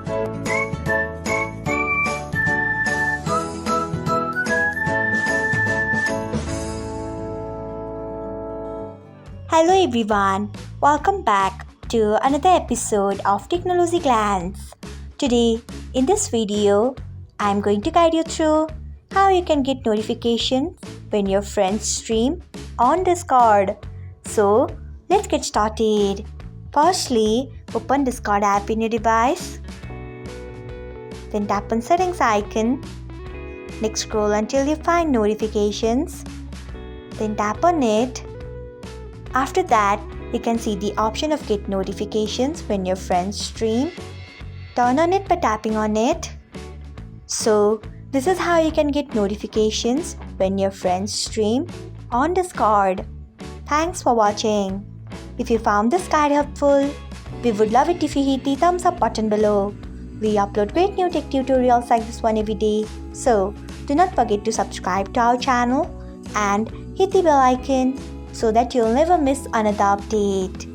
Hello everyone, welcome back to another episode of Technologyglance. Today, in this video, I am going to guide you through how you can get notifications when your friends stream on Discord. So, let's get started. Firstly, open Discord app in your device. Then tap on settings icon. Next, scroll until you find notifications. Then tap on it. After that, you can see the option of get notifications when your friends stream. Turn on it by tapping on it. So, this is how you can get notifications when your friends stream on Discord. Thanks for watching. If you found this guide helpful, we would love it if you hit the thumbs up button below. We upload great new tech tutorials like this one every day. So, do not forget to subscribe to our channel and hit the bell icon so that you'll never miss another update.